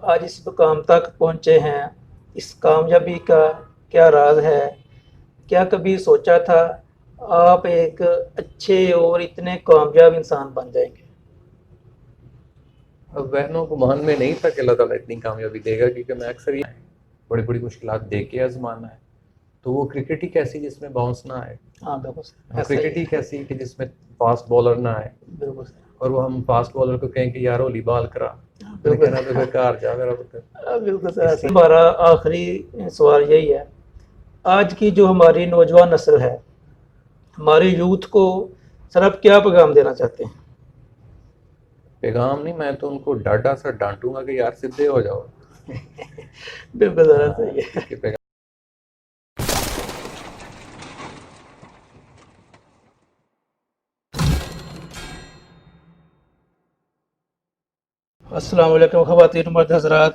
آج اس مقام تک پہنچے ہیں، اس کامیابی کا کیا راز ہے؟ کیا کبھی سوچا تھا آپ ایک اچھے اور اتنے کامیاب انسان بن جائیں گے؟ اب بہنوں کو مان میں نہیں تھا کہ اللہ تعالیٰ اتنی کامیابی دے گا، کیونکہ میں اکثر یہ بڑی بڑی مشکلات دیکھ کے آزمانا ہے. تو وہ کرکٹ ہی کیسی جس میں باؤنس نہ آئے، ہاں بالکل سر، وہ ایسا ہی کرکٹ ہی ہے، کیسی کہ جس میں فاسٹ بالر نہ آئے، بالکل سر، اور وہ ہم فاسٹ بالر کو کہیں کہ یار ہولی بال کرا، میں نے بالکل کہنا تو پھر کار جا میرا پتر. بالکل سر، اس ایسا لیے ہمارا آخری سوال یہی ہے، آج کی جو ہماری نوجوان نسل ہے، ہماری یوتھ کو سر آپ کیا پیغام دینا چاہتے ہیں؟ پیغام نہیں، میں تو ان کو ڈاڈا سا ڈانٹوں گا کہ یار سدھے ہو جاؤ. بالکل سر، ایسا ہی ہے. کیونکہ پیغام السلام علیکم خواتین مرد حضرات،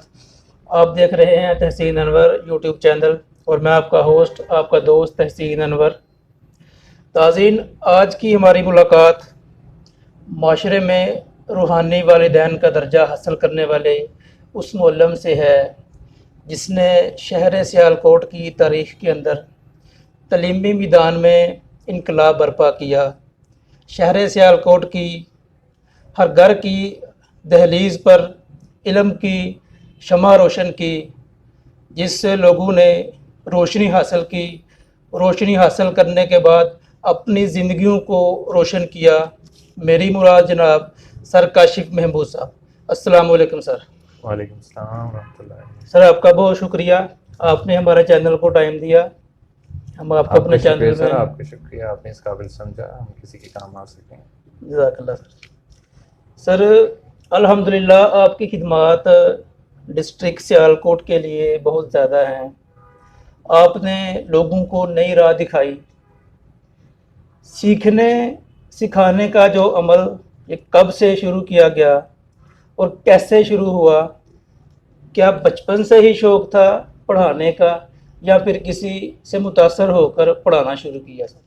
آپ دیکھ رہے ہیں تحسین انور یوٹیوب چینل، اور میں آپ کا ہوسٹ، آپ کا دوست تحسین انور. تازین، آج کی ہماری ملاقات معاشرے میں روحانی والدین کا درجہ حاصل کرنے والے اس معلم سے ہے جس نے شہر سیالکوٹ کی تاریخ کے اندر تعلیمی میدان میں انقلاب برپا کیا. شہر سیالکوٹ کی ہر گھر کی دہلیز پر علم کی شمع روشن کی، جس سے لوگوں نے روشنی حاصل کی، روشنی حاصل کرنے کے بعد اپنی زندگیوں کو روشن کیا. میری مراد جناب سر کاشف محمود صاحب. السلام علیکم سر. وعلیکم السلام ورحمۃ اللہ. سر آپ کا بہت شکریہ، آپ نے ہمارے چینل کو ٹائم دیا. ہم آپ کو آپ کا اپنے شکریہ چینل سر، میں آپ کا شکریہ، آپ نے اس قابل سمجھا ہم کسی کے کام آ سکیں. جزاک اللہ سر. سر الحمدللہ آپ کی خدمات ڈسٹرکٹ سیالکوٹ کے لیے بہت زیادہ ہیں. آپ نے لوگوں کو نئی راہ دکھائی. سیکھنے سکھانے کا جو عمل یہ کب سے شروع کیا گیا اور کیسے شروع ہوا؟ کیا بچپن سے ہی شوق تھا پڑھانے کا یا پھر کسی سے متاثر ہو کر پڑھانا شروع کیا سر؟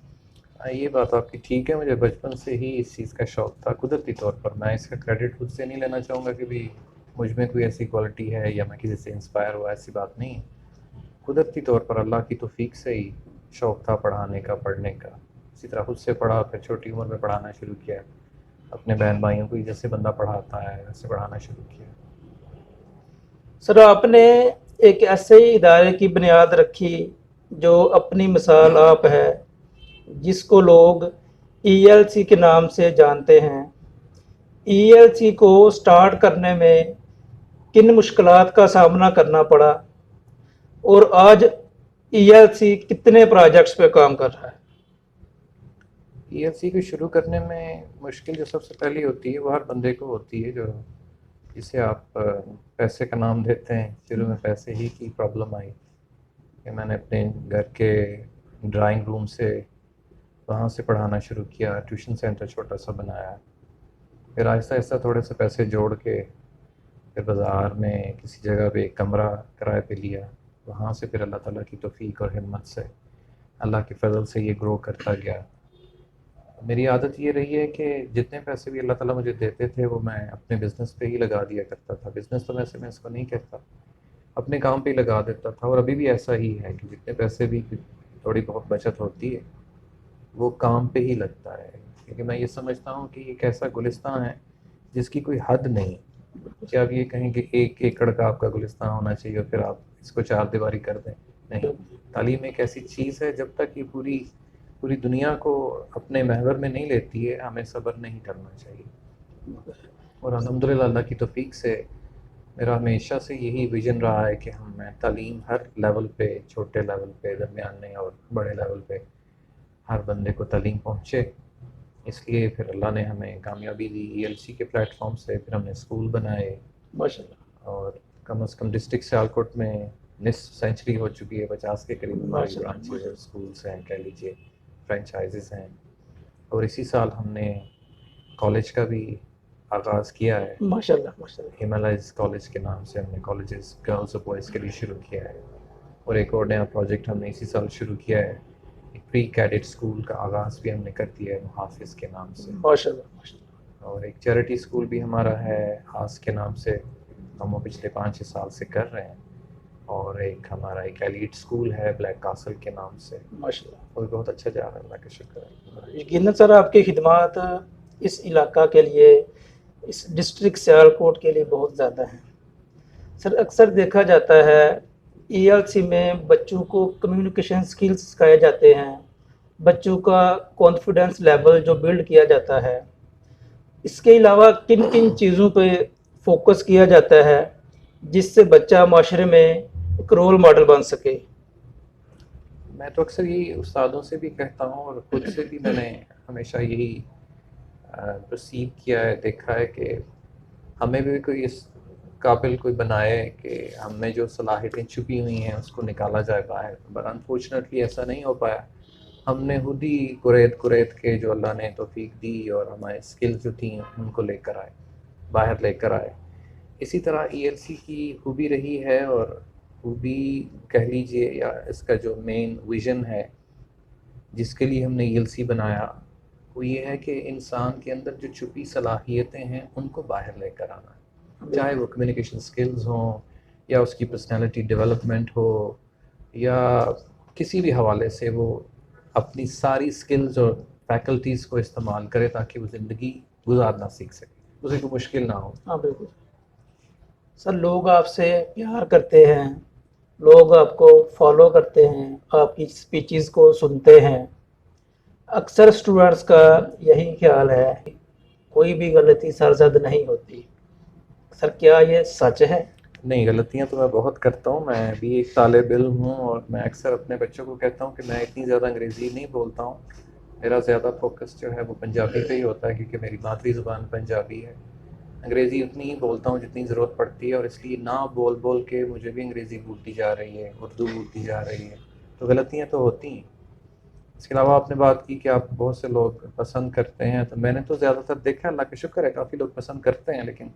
یہ بات آپ کی ٹھیک ہے، مجھے بچپن سے ہی اس چیز کا شوق تھا قدرتی طور پر. میں اس کا کریڈٹ خود سے نہیں لینا چاہوں گا کہ بھی مجھ میں کوئی ایسی کوالٹی ہے یا میں کسی سے انسپائر ہوا، ایسی بات نہیں ہے. قدرتی طور پر اللہ کی توفیق سے ہی شوق تھا پڑھانے کا، پڑھنے کا. اسی طرح خود سے پڑھا، پھر چھوٹی عمر میں پڑھانا شروع کیا. اپنے بہن بھائیوں کو جیسے بندہ پڑھاتا ہے ویسے پڑھانا شروع کیا. سر آپ نے ایک ایسے ادارے کی بنیاد رکھی جو اپنی مثال آپ ہے، جس کو لوگ ELC کے نام سے جانتے ہیں. ELC کو سٹارٹ کرنے میں کن مشکلات کا سامنا کرنا پڑا اور آج ELC کتنے پروجیکٹس پہ کام کر رہا ہے؟ ELC کو شروع کرنے میں مشکل جو سب سے پہلی ہوتی ہے وہ ہر بندے کو ہوتی ہے، جو جسے آپ پیسے کا نام دیتے ہیں. شروع میں پیسے ہی کی پرابلم آئی کہ میں نے اپنے گھر کے ڈرائنگ روم سے وہاں سے پڑھانا شروع کیا، ٹیوشن سینٹر چھوٹا سا بنایا. پھر آہستہ آہستہ تھوڑے سے پیسے جوڑ کے پھر بازار میں کسی جگہ پہ ایک کمرہ کرائے پہ لیا. وہاں سے پھر اللہ تعالیٰ کی توفیق اور ہمت سے، اللہ کے فضل سے یہ گرو کرتا گیا. میری عادت یہ رہی ہے کہ جتنے پیسے بھی اللہ تعالیٰ مجھے دیتے تھے وہ میں اپنے بزنس پہ ہی لگا دیا کرتا تھا. بزنس تو ویسے میں اس کو نہیں کہتا، اپنے کام پہ ہی لگا دیتا تھا. اور ابھی بھی ایسا ہی ہے کہ جتنے پیسے بھی تھوڑی بہت بچت ہوتی ہے وہ کام پہ ہی لگتا ہے. کیونکہ میں یہ سمجھتا ہوں کہ ایک ایسا گلستان ہے جس کی کوئی حد نہیں کہ آپ یہ کہیں کہ 1 ایکڑ کا آپ کا گلستان ہونا چاہیے اور پھر آپ اس کو 4 دیواری کر دیں. نہیں، تعلیم ایک ایسی چیز ہے جب تک یہ پوری دنیا کو اپنے محور میں نہیں لیتی ہے ہمیں صبر نہیں کرنا چاہیے. اور الحمدللہ اللہ کی توفیق سے میرا ہمیشہ سے یہی ویژن رہا ہے کہ میں تعلیم ہر لیول پہ، چھوٹے لیول پہ، درمیانے اور بڑے لیول پہ ہر بندے کو تعلیم پہنچے. اس لیے پھر اللہ نے ہمیں کامیابی دی. ELC کے پلیٹ فارم سے پھر ہم نے اسکول بنائے، ماشاء اللہ، اور کم از کم ڈسٹرکٹ سیالکوٹ میں نصف سینچری ہو چکی ہے، 50 کے قریب ہماری ماشاء اللہ، برانچز ماشاء اور اللہ، اسکولس ہیں، کہہ لیجیے فرینچائزز ہیں. اور اسی سال ہم نے کالج کا بھی آغاز کیا ہے. ماشاء اللہ، ماشاء اللہ. ہمالائز کالج کے نام سے ہم نے کالجز گرلز اور بوائز کے لیے شروع کیا ہے. اور ایک اور نیا پروجیکٹ ہم نے اسی سال شروع کیا ہے، ایک پری کیڈٹ اسکول کا آغاز بھی ہم نے کر دیا ہے محافظ کے نام سے. ماشاء اللہ، ماشاء اللہ. اور ایک چیریٹی اسکول بھی ہمارا ہے آس کے نام سے، ہم وہ پچھلے 5-6 سال سے کر رہے ہیں. اور ایک ہمارا ایک ایلیٹ اسکول ہے بلیک کاسل کے نام سے, ماشاء اللہ. وہ بھی بہت اچھا جا رہا ہے, اللہ کا شکر ہے. یقیناً سر آپ کی خدمات اس علاقہ کے لیے, اس ڈسٹرکٹ سیالکوٹ کے لیے بہت زیادہ ہیں. سر اکثر دیکھا جاتا ہے ای ایل سی میں بچوں کو کمیونیکیشن سکلز سکھائے جاتے ہیں, بچوں کا کانفیڈنس لیول جو بلڈ کیا جاتا ہے. اس کے علاوہ کن کن چیزوں پہ فوکس کیا جاتا ہے جس سے بچہ معاشرے میں ایک رول ماڈل بن سکے؟ میں تو اکثر یہی استادوں سے بھی کہتا ہوں اور خود سے بھی میں نے ہمیشہ یہی پرسیو کیا ہے, دیکھا ہے کہ ہمیں بھی کوئی اس قابل کوئی بنائے کہ ہم میں جو صلاحیتیں چھپی ہوئی ہیں اس کو نکالا جائے باہر. بٹ انفارچونیٹلی ایسا نہیں ہو پایا. ہم نے خود ہی قریت کے جو اللہ نے توفیق دی اور ہمارے اسکل جو تھیں ان کو لے کر آئے, باہر لے کر آئے. اسی طرح ای ایل سی کی خوبی رہی ہے, اور خوبی کہہ لیجئے یا اس کا جو مین ویژن ہے جس کے لیے ہم نے ای ایل سی بنایا, وہ یہ ہے کہ انسان کے اندر جو چھپی صلاحیتیں ہیں ان کو باہر لے کر آنا, چاہے وہ کمیونیکیشن سکلز ہوں یا اس کی پرسنالٹی ڈیولپمنٹ ہو یا کسی بھی حوالے سے وہ اپنی ساری سکلز اور فیکلٹیز کو استعمال کرے تاکہ وہ زندگی گزارنا سیکھ سکے, اسے کوئی مشکل نہ ہو. ہاں بالکل سر. لوگ آپ سے پیار کرتے ہیں, لوگ آپ کو فالو کرتے ہیں, آپ کی اسپیچز کو سنتے ہیں. اکثر اسٹوڈنٹس کا یہی خیال ہے کوئی بھی غلطی سرزد نہیں ہوتی. سر کیا یہ سچ ہے؟ نہیں, غلطیاں تو میں بہت کرتا ہوں. میں بھی ایک طالب علم ہوں اور میں اکثر اپنے بچوں کو کہتا ہوں کہ میں اتنی زیادہ انگریزی نہیں بولتا ہوں. میرا زیادہ فوکس جو ہے وہ پنجابی پہ ہی ہوتا ہے کیونکہ میری مادری زبان پنجابی ہے. انگریزی اتنی ہی بولتا ہوں جتنی ضرورت پڑتی ہے, اور اس لیے نہ بول بول کے مجھے بھی انگریزی بھولتی جا رہی ہے, اردو بھولتی جا رہی ہے, تو غلطیاں تو ہوتی ہیں. اس کے علاوہ آپ نے بات کی کہ آپ بہت سے لوگ پسند کرتے ہیں, تو میں نے تو زیادہ تر دیکھا, اللہ کا شکر ہے کافی لوگ پسند کرتے ہیں, لیکن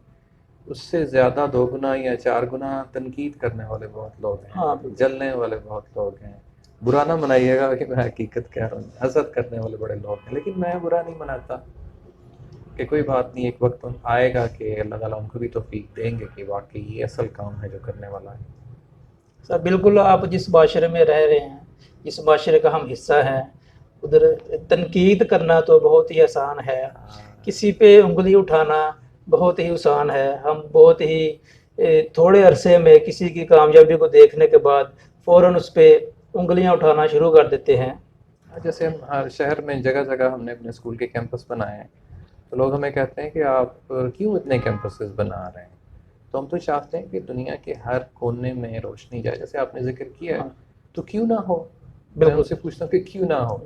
اس سے زیادہ 2 گنا یا 4 گنا تنقید کرنے والے بہت لوگ ہیں, ہاں جلنے والے بہت لوگ ہیں. برا نہ منائیے گا کہ میں حقیقت کہہ رہا ہوں, حسد کرنے والے بڑے لوگ ہیں, لیکن میں برا نہیں مناتا کہ کوئی بات نہیں, ایک وقت آئے گا کہ اللہ تعالیٰ ان کو بھی توفیق دیں گے کہ واقعی یہ اصل کام ہے جو کرنے والا ہے. سر بالکل, آپ جس معاشرے میں رہ رہے ہیں, جس معاشرے کا ہم حصہ ہیں, ادھر تنقید کرنا تو بہت ہی آسان ہے, کسی پہ انگلی اٹھانا بہت ہی آسان ہے. ہم بہت ہی تھوڑے عرصے میں کسی کی کامیابی کو دیکھنے کے بعد فوراً اس پہ انگلیاں اٹھانا شروع کر دیتے ہیں. جیسے ہم ہر شہر میں جگہ جگہ ہم نے اپنے اسکول کے کیمپس بنائے ہیں, تو لوگ ہمیں کہتے ہیں کہ آپ کیوں اتنے کیمپسز بنا رہے ہیں. تو ہم تو چاہتے ہیں کہ دنیا کے ہر کونے میں روشنی جائے, جیسے آپ نے ذکر کیا ہے, تو کیوں نہ ہو. میں ان سے پوچھتا ہوں کہ کیوں نہ ہو,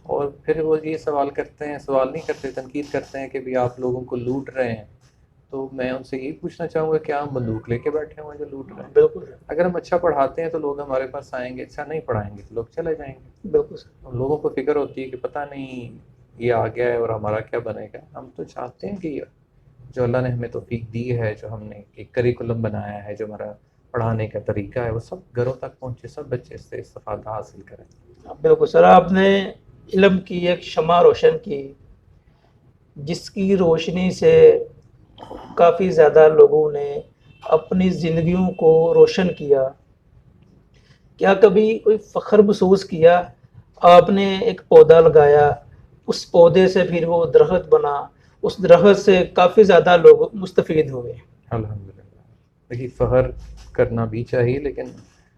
اور پھر وہ یہ سوال کرتے ہیں, سوال نہیں کرتے, تنقید کرتے ہیں کہ بھی آپ لوگوں کو لوٹ رہے ہیں. تو میں ان سے یہی پوچھنا چاہوں گا کیا ہم بندوق لے کے بیٹھے ہوئے جو لوٹ رہے ہیں؟ بالکل اگر ہم اچھا پڑھاتے ہیں تو لوگ ہمارے پاس آئیں گے, اچھا نہیں پڑھائیں گے تو لوگ چلے جائیں گے. بالکل سر. لوگوں کو فکر ہوتی ہے کہ پتہ نہیں یہ آ گیا ہے اور ہمارا کیا بنے گا. ہم تو چاہتے ہیں کہ جو اللہ نے ہمیں توفیق دی ہے, جو ہم نے ایک کریکولم بنایا ہے, جو ہمارا پڑھانے کا طریقہ ہے, وہ سب گھروں تک پہنچے, سب بچے اس سے استفادہ حاصل کریں. بالکل سر, آپ نے علم کی ایک شمع روشن کی, جس کی روشنی سے کافی زیادہ لوگوں نے اپنی زندگیوں کو روشن کیا. کیا کبھی کوئی فخر محسوس کیا آپ نے ایک پودا لگایا, اس پودے سے پھر وہ درخت بنا, اس درخت سے کافی زیادہ لوگ مستفید ہوئے؟ الحمدللہ. دیکھیے, فخر کرنا بھی چاہیے لیکن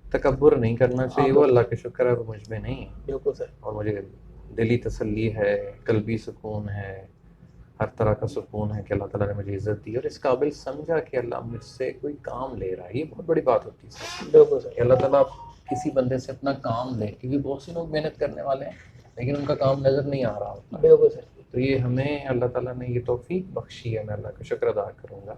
تکبر نہیں کرنا چاہیے. وہ اللہ کا شکر ہے وہ مجھ میں نہیں ہے. بالکل سر. اور مجھے دلی تسلی ہے, قلبی سکون ہے, ہر طرح کا سکون ہے کہ اللہ تعالیٰ نے مجھے عزت دی اور اس قابل سمجھا کہ اللہ مجھ سے کوئی کام لے رہا ہے. یہ بہت بڑی بات ہوتی ہے بالکل سر. کہ اللہ تعالیٰ کسی بندے سے اپنا کام لے, کیونکہ بہت سے لوگ محنت کرنے والے ہیں لیکن ان کا کام نظر نہیں آ رہا ہوتا. بالکل سر. تو یہ ہمیں اللہ تعالیٰ نے یہ توفیق بخشی ہے, میں اللہ کا شکر ادا کروں گا,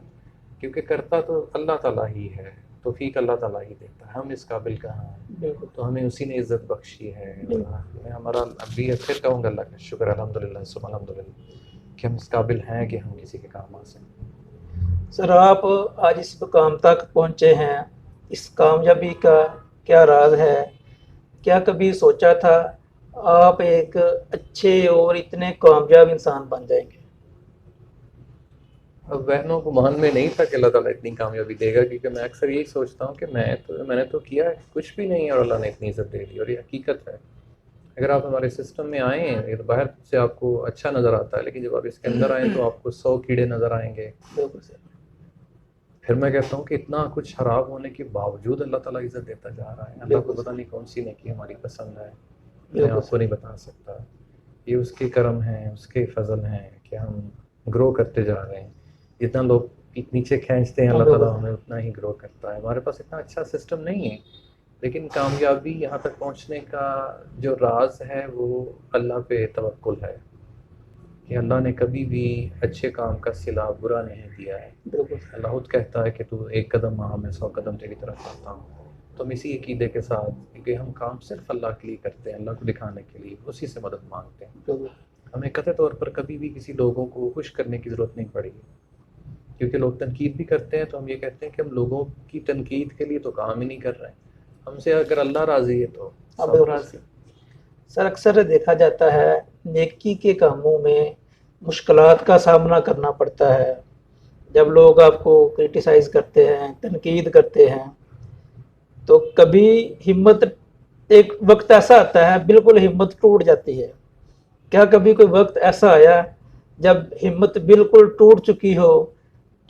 کیونکہ کرتا تو اللہ تعالیٰ ہی ہے, توفیق اللہ تعالیٰ ہی دیتا ہے, ہم اس قابل کہاں ہیں. بالکل. تو ہمیں اسی نے عزت بخشی ہے. میں ہمارا ابھی پھر کہوں گا اللہ کا شکر الحمدللہ ثم الحمدللہ کہ ہم اس قابل ہیں کہ ہم کسی کے کام آ سکیں. سر آپ آج اس مقام تک پہنچے ہیں, اس کامیابی کا کیا راز ہے؟ کیا کبھی سوچا تھا آپ ایک اچھے اور اتنے کامیاب انسان بن جائیں گے؟ اب وہم و گمان میں نہیں تھا کہ اللہ تعالیٰ اتنی کامیابی دے گا، کیونکہ میں اکثر یہی سوچتا ہوں کہ میں نے تو کیا کچھ بھی نہیں اور اللہ نے اتنی عزت دے دی، اور یہ حقیقت ہے۔ اگر آپ ہمارے سسٹم میں آئیں، یہ تو باہر سے آپ کو اچھا نظر آتا ہے، لیکن جب آپ اس کے اندر آئیں تو آپ کو 100 کیڑے نظر آئیں گے۔ بالکل سر، پھر میں کہتا ہوں کہ اتنا کچھ خراب ہونے کے باوجود اللہ تعالیٰ عزت دیتا جا رہا ہے۔ اللہ کو پتہ نہیں کون سی نیکی ہماری پسند ہے، میں آپ کو نہیں بتا سکتا۔ یہ اس کے کرم ہیں، اس کے فضل ہیں کہ ہم گرو کرتے جا رہے ہیں۔ جتنا لوگ نیچے کھینچتے ہیں، اللہ تعالیٰ ہمیں اتنا ہی گرو کرتا ہے۔ ہمارے پاس اتنا اچھا سسٹم نہیں ہے، لیکن کامیابی یہاں تک پہنچنے کا جو راز ہے وہ اللہ پہ توکل ہے، کہ اللہ نے کبھی بھی اچھے کام کا صلہ برا نہیں دیا ہے۔ اللہ خود کہتا ہے کہ تو ایک قدم وہاں، میں 100 قدم تیری طرف آتا ہوں۔ تو ہم اسی عقیدے کے ساتھ، کیونکہ ہم کام صرف اللہ کے لیے کرتے ہیں، اللہ کو دکھانے کے لیے، اسی سے مدد مانگتے ہیں۔ ہمیں قطعی طور پر کبھی بھی کسی لوگوں کو خوش کرنے کی ضرورت نہیں پڑی، کیونکہ لوگ تنقید بھی کرتے ہیں تو ہم یہ کہتے ہیں کہ ہم لوگوں کی تنقید کے لیے تو کام ہی نہیں کر رہے ہیں، ہم سے اگر اللہ راضی ہے تو سب راضی۔ سر اکثر دیکھا جاتا ہے نیکی کے کاموں میں مشکلات کا سامنا کرنا پڑتا ہے، جب لوگ آپ کو کرٹیسائز کرتے ہیں، تنقید کرتے ہیں، تو کبھی ہمت، ایک وقت ایسا آتا ہے بالکل ہمت ٹوٹ جاتی ہے۔ کیا کبھی کوئی وقت ایسا آیا جب ہمت بالکل ٹوٹ چکی ہو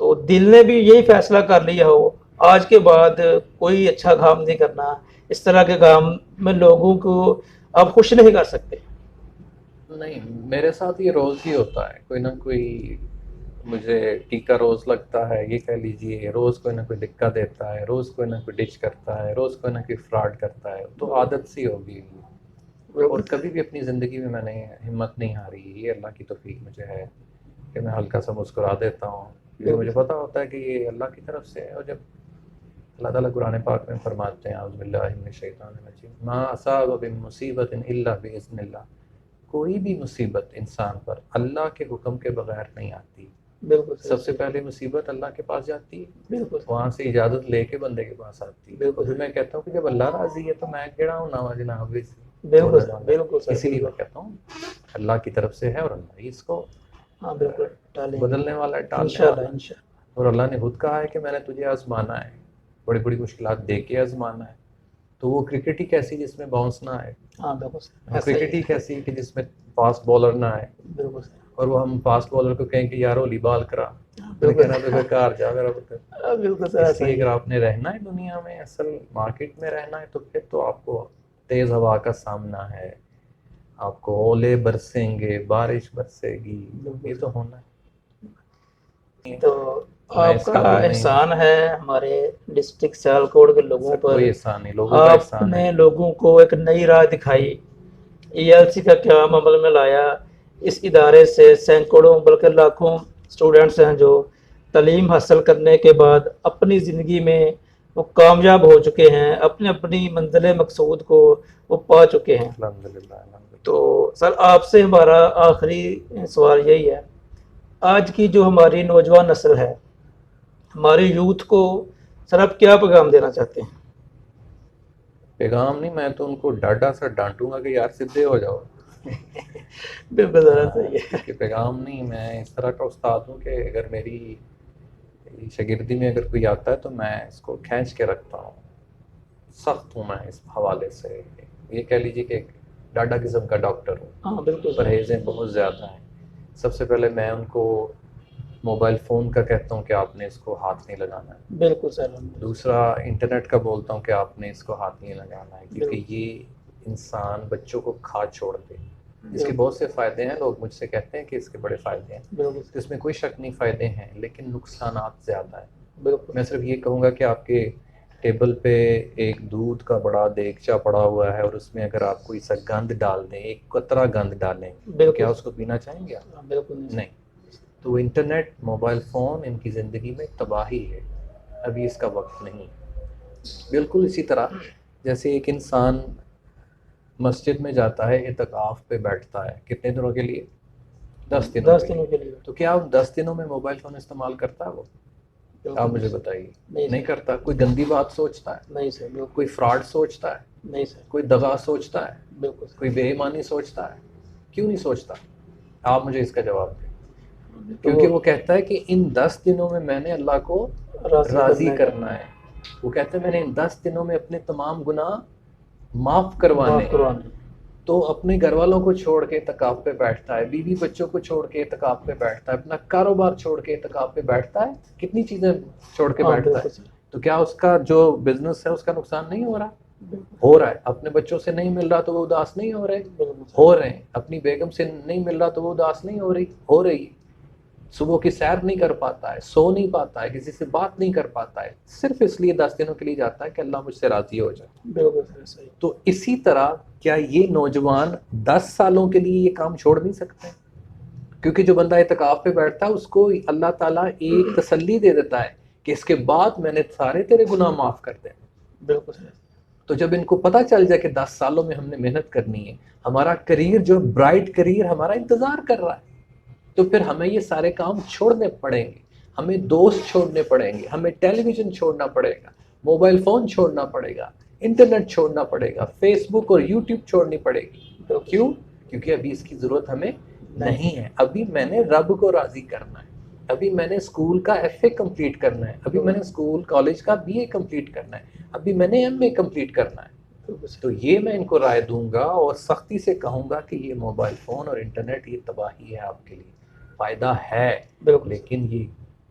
تو دل نے بھی یہی فیصلہ کر لیا ہو آج کے بعد کوئی اچھا کام نہیں کرنا، اس طرح کے کام میں لوگوں کو آپ خوش نہیں کر سکتے؟ نہیں، میرے ساتھ یہ روز ہی ہوتا ہے، کوئی نہ کوئی مجھے ٹیکا روز لگتا ہے، یہ کہہ لیجئے روز کوئی نہ کوئی دکا دیتا ہے، روز کوئی نہ کوئی ڈچ کرتا ہے، روز کوئی نہ کوئی فراڈ کرتا ہے، تو عادت سی ہوگی۔ اور کبھی بھی اپنی زندگی میں نے ہمت نہیں ہاری، یہ اللہ کی توفیق مجھے ہے کہ میں ہلکا سا مسکرا دیتا ہوں، کیونکہ مجھے پتہ ہوتا ہے کہ یہ اللہ کی طرف سے ہے۔ اور جب اللہ تعالیٰ قرآن پاک میں فرماتے ہیں اعوذ باللہ من الشیطان الرجیم ما اصاب من مصیبت الا باذن اللہ، کوئی بھی مصیبت انسان پر اللہ کے حکم کے بغیر نہیں آتی۔ سب سے پہلے مصیبت اللہ کے پاس جاتی ہے، وہاں سے اجازت لے کے بندے کے پاس آتی ہے۔ پھر میں کہتا ہوں کہ جب اللہ راضی ہے تو میں کیڑا ہوں نہ جناب، اسی لیے میں کہتا ہوں اللہ کی طرف سے ہے، اور اللہ ہی اس کو بدلنے والا ہے، ٹالنے والا ہے۔ اور اللہ نے خود کہا ہے کہ میں نے تجھے آزمانا ہے، بڑی بڑی مشکلات دے کے آزمانا ہے۔ تو وہ کرکٹ ہی کیسی جس میں باؤنس نہ آئے، کرکٹ ہی کیسی کہ جس میں فاسٹ بالر نہ آئے، اور وہ ہم فاسٹ بالر کو کہیں کہ یار اولی بال کرا، کہنا تو بیکار جا میرا پتر۔ اس لیے اگر آپ نے رہنا ہے دنیا میں، اصل مارکیٹ میں رہنا ہے، تو پھر تو آپ کو تیز ہوا کا سامنا ہے، آپ کو اولے برسیں گے، بارش برسے گی، یہ تو ہونا ہے۔ تو آپ کا احسان ہے ہمارے ڈسٹرکٹ سیالکوٹ کے لوگوں پر، کوئی احسان نہیں، لوگوں کا احسان آپ ہے۔ نے لوگوں کو ایک نئی راہ دکھائی، ELC کا قیام عمل میں لایا۔ اس ادارے سے سینکڑوں بلکہ لاکھوں اسٹوڈنٹس ہیں جو تعلیم حاصل کرنے کے بعد اپنی زندگی میں وہ کامیاب ہو چکے ہیں، اپنی منزل مقصود کو وہ پا چکے ہیں۔ الحمدللہ۔ تو سر آپ سے ہمارا آخری سوال یہی ہے، آج کی جو ہماری نوجوان نسل ہے، ہماری یوتھ کو سر آپ کیا پیغام دینا چاہتے ہیں؟ پیغام نہیں، میں تو ان کو ڈاڈا سا ڈانٹوں گا کہ یار سدھے ہو جاؤ۔ بالکل ذرا صحیح ہے کہ پیغام نہیں، میں اس طرح کا استاد ہوں کہ اگر میری شاگردی میں اگر کوئی آتا ہے تو میں اس کو کھینچ کے رکھتا ہوں، سخت ہوں میں اس حوالے سے، یہ کہہ لیجیے کہ ایک ڈاڈا قسم کا ڈاکٹر ہوں۔ ہاں بالکل، پرہیزیں بہت زیادہ ہیں۔ سب سے پہلے میں ان کو موبائل فون کا کہتا ہوں کہ آپ نے اس کو ہاتھ نہیں لگانا ہے۔ بالکل سر۔ دوسرا انٹرنیٹ کا بولتا ہوں کہ آپ نے اس کو ہاتھ نہیں لگانا ہے، کیونکہ یہ انسان بچوں کو کھا چھوڑ دے۔ اس کے بہت سے فائدے ہیں، لوگ مجھ سے کہتے ہیں کہ اس کے بڑے فائدے ہیں، اس میں کوئی شک نہیں فائدے ہیں، لیکن نقصانات زیادہ ہیں۔ میں صرف یہ کہوں گا کہ آپ کے ٹیبل پہ ایک دودھ کا بڑا دیگچا پڑا ہوا ہے، اور اس میں اگر آپ کوئی سا گند ڈال دیں، ایک قطرہ گند ڈالیں، کیا اس کو پینا چاہیں گے آپ؟ بالکل نہیں۔ تو انٹرنیٹ، موبائل فون ان کی زندگی میں تباہی ہے، ابھی اس کا وقت نہیں۔ بالکل اسی طرح جیسے ایک انسان مسجد میں جاتا ہے، اعتکاف پہ بیٹھتا ہے، کتنے دنوں کے لیے؟ 10 دنوں کے لیے۔ تو کیا 10 دنوں میں موبائل فون استعمال کرتا ہے وہ؟ آپ مجھے بتائیے، نہیں کرتا۔ کوئی گندی بات سوچتا ہے؟ نہیں سر۔ کوئی فراڈ سوچتا ہے؟ نہیں سر۔ کوئی دغا سوچتا ہے؟ بالکل۔ کوئی بے ایمانی سوچتا ہے؟ کیوں نہیں سوچتا؟ آپ مجھے اس کا جواب دیں۔ کیونکہ وہ کہتا ہے کہ ان 10 دنوں میں نے اللہ کو راضی کرنا ہے. وہ کہتا ہے میں نے ان 10 دنوں میں اپنے تمام گناہ معاف کروانے ہیں. تو اپنے گھر والوں کو چھوڑ کے اعتکاف پہ بیٹھتا ہے, بیوی بچوں کو چھوڑ کے اعتکاف پہ بیٹھتا ہے, اپنا کاروبار چھوڑ کے اعتکاف پہ بیٹھتا ہے, کتنی چیزیں چھوڑ کے بیٹھتا ہے. تو کیا اس کا جو بزنس ہے اس کا نقصان نہیں ہو رہا؟ ہو رہا ہے. اپنے بچوں سے نہیں مل رہا تو وہ اداس نہیں ہو رہے ہیں. اپنی بیگم سے نہیں مل رہا تو وہ اداس نہیں ہو رہی. صبح کی سیر نہیں کر پاتا ہے, سو نہیں پاتا ہے, کسی سے بات نہیں کر پاتا ہے, صرف اس لیے 10 دنوں کے لیے جاتا ہے کہ اللہ مجھ سے راضی ہو جائے. تو اسی طرح کیا یہ نوجوان 10 سالوں کے لیے یہ کام چھوڑ نہیں سکتے؟ کیونکہ جو بندہ اعتکاف پہ بیٹھتا ہے اس کو اللہ تعالیٰ ایک تسلی دے دیتا ہے کہ اس کے بعد میں نے سارے تیرے گناہ معاف کر دیں. بالکل. تو جب ان کو پتہ چل جائے کہ 10 سالوں میں ہم نے محنت کرنی ہے, ہمارا کریئر جو برائٹ کریئر ہمارا انتظار کر رہا ہے, تو پھر ہمیں یہ سارے کام چھوڑنے پڑیں گے. ہمیں دوست چھوڑنے پڑیں گے, ہمیں ٹیلی ویژن چھوڑنا پڑے گا, موبائل فون چھوڑنا پڑے گا, انٹرنیٹ چھوڑنا پڑے گا, فیس بک اور یوٹیوب چھوڑنی پڑے گی. تو کیوں؟ کیونکہ ابھی اس کی ضرورت ہمیں نہیں ہے. ابھی میں نے رب کو راضی کرنا ہے, ابھی میں نے اسکول کا FA کمپلیٹ کرنا ہے, ابھی میں نے اسکول کالج کا BA کمپلیٹ کرنا ہے, ابھی میں نے MA کمپلیٹ کرنا ہے. تو یہ میں ان کو رائے دوں گا اور سختی سے کہوں گا کہ یہ موبائل فون اور انٹرنیٹ یہ تباہی ہے آپ کے لیے. فائدہ ہے لیکن یہ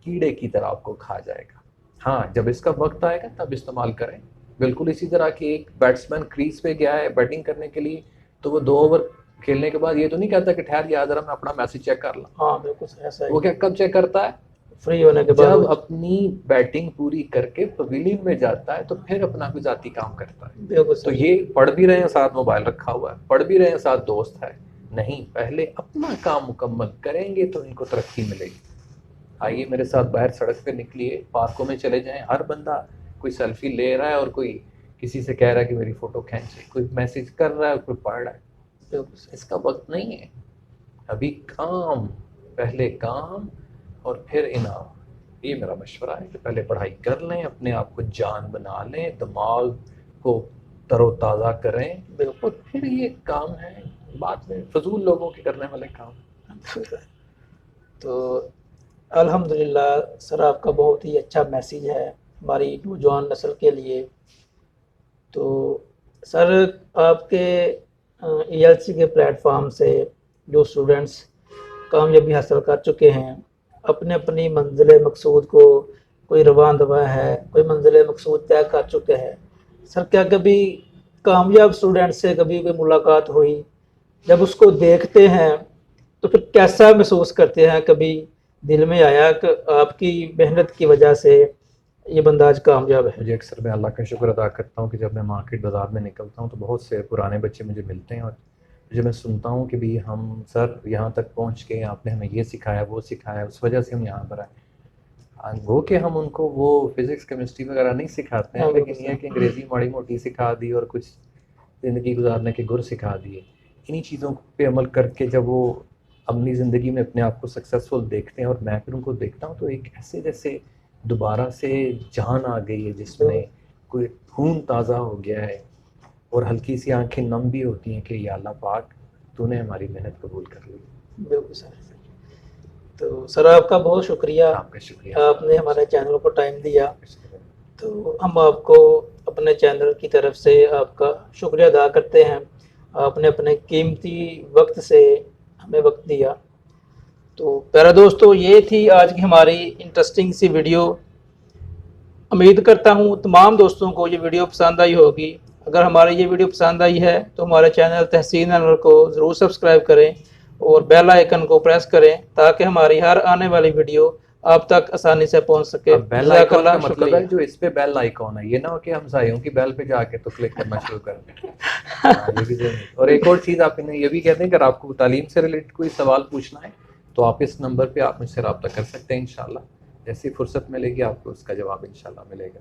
کیڑے کی طرح آپ کو کھا جائے گا. ہاں, جب اس کا وقت آئے گا تب استعمال کریں. بالکل اسی طرح کہ ایک بیٹسمین کریز پہ گیا ہے بیٹنگ کرنے کے لیے, تو وہ 2 اوور کھیلنے کے بعد یہ تو نہیں کہتا کہ ٹھہر یاد رہا میں اپنا میسج چیک کر لوں. ہاں بالکل ایسا. وہ کیا کب چیک کرتا ہے؟ فری ہونے کے بعد. جب اپنی بیٹنگ پوری کر کے پویلین میں جاتا ہے تو پھر اپنا کوئی ذاتی کام کرتا ہے. تو یہ پڑھ بھی رہے ہیں ساتھ موبائل رکھا ہوا ہے, پڑھ بھی رہے ہیں ساتھ دوست ہے. نہیں, پہلے اپنا کام مکمل کریں گے تو ان کو ترقی ملے گی. آئیے میرے ساتھ باہر سڑک پہ نکلیے, پارکوں میں چلے جائیں. ہر بندہ کوئی سیلفی لے رہا ہے اور کوئی کسی سے کہہ رہا ہے کہ میری فوٹو کھینچے, کوئی میسج کر رہا ہے, کوئی پڑھ رہا ہے. اس کا وقت نہیں ہے. ابھی کام, پہلے کام اور پھر انعام. یہ میرا مشورہ ہے کہ پہلے پڑھائی کر لیں, اپنے آپ کو جان بنا لیں, دماغ کو تر و تازہ کریں. بالکل. پھر یہ کام ہے بعد میں فضول لوگوں کے کرنے والے کام. تو الحمدللہ سر, آپ کا بہت ہی اچھا میسیج ہے ہماری نوجوان نسل کے لیے. تو سر, آپ کے ELC کے پلیٹ فارم سے جو اسٹوڈنٹس کامیابی حاصل کر چکے ہیں, اپنے اپنی منزل مقصود کو, کوئی رواں دواں ہے, کوئی منزل مقصود طے کر چکے ہیں, سر کیا کبھی کامیاب اسٹوڈنٹ سے کبھی کوئی ملاقات ہوئی؟ جب اس کو دیکھتے ہیں تو پھر کیسا محسوس کرتے ہیں؟ کبھی دل میں آیا کہ آپ کی محنت کی وجہ سے یہ بندہ آج کامیاب ہے؟ مجھے اکثر میں اللہ کا شکر ادا کرتا ہوں کہ جب میں مارکیٹ بازار میں نکلتا ہوں تو بہت سے پرانے بچے مجھے ملتے ہیں, اور جب میں سنتا ہوں کہ بھی ہم سر یہاں تک پہنچ کے آپ نے ہمیں یہ سکھایا وہ سکھایا, اس وجہ سے ہم یہاں پر آئے. وہ کہ ہم ان کو وہ فزکس کیمسٹری وغیرہ نہیں سکھاتے ہیں, لیکن یہ کہ انگریزی ماڑی موٹی سکھا دی اور کچھ زندگی گزارنے کے گر سکھا دیے. انہی چیزوں پہ عمل کر کے جب وہ اپنی زندگی میں اپنے آپ کو سکسیزفل دیکھتے ہیں, اور میں پھر ان کو دیکھتا ہوں تو ایک ایسے جیسے دوبارہ سے جان آ گئی ہے جس میں, کوئی خون تازہ ہو گیا ہے, اور ہلکی سی آنکھیں نم بھی ہوتی ہیں کہ یا اللہ پاک تو نے ہماری محنت قبول کر لی. بالکل سر. تو سر آپ کا بہت شکریہ, آپ کا شکریہ, آپ نے ہمارے چینل کو ٹائم دیا. تو ہم آپ کو اپنے چینل کی طرف سے آپ کا شکریہ ادا کرتے ہیں. آپ نے اپنے قیمتی وقت سے ہمیں وقت دیا. تو پیارا دوستو, یہ تھی آج کی ہماری انٹرسٹنگ سی ویڈیو. امید کرتا ہوں تمام دوستوں کو یہ ویڈیو پسند آئی ہوگی. اگر ہماری یہ ویڈیو پسند آئی ہے تو ہمارے چینل تحسین انور کو ضرور سبسکرائب کریں اور بیل آئیکن کو پریس کریں تاکہ ہماری ہر آنے والی ویڈیو آپ تک آسانی سے پہنچ سکے. بیل آئیکن کا مطلب ہے جو اس پہ بیل آئیکن ہے, یہ نہ ہو کہ ہم سایوں کی بیل پہ جا کے تو کلک کرنا شروع کر دیں. اور ایک اور چیز آپ یہ بھی کہتے ہیں کہ آپ کو تعلیم سے ریلیٹڈ کوئی سوال پوچھنا ہے تو آپ اس نمبر پہ آپ مجھ سے رابطہ کر سکتے ہیں. انشاءاللہ جیسی فرصت ملے گی آپ کو اس کا جواب انشاءاللہ ملے گا.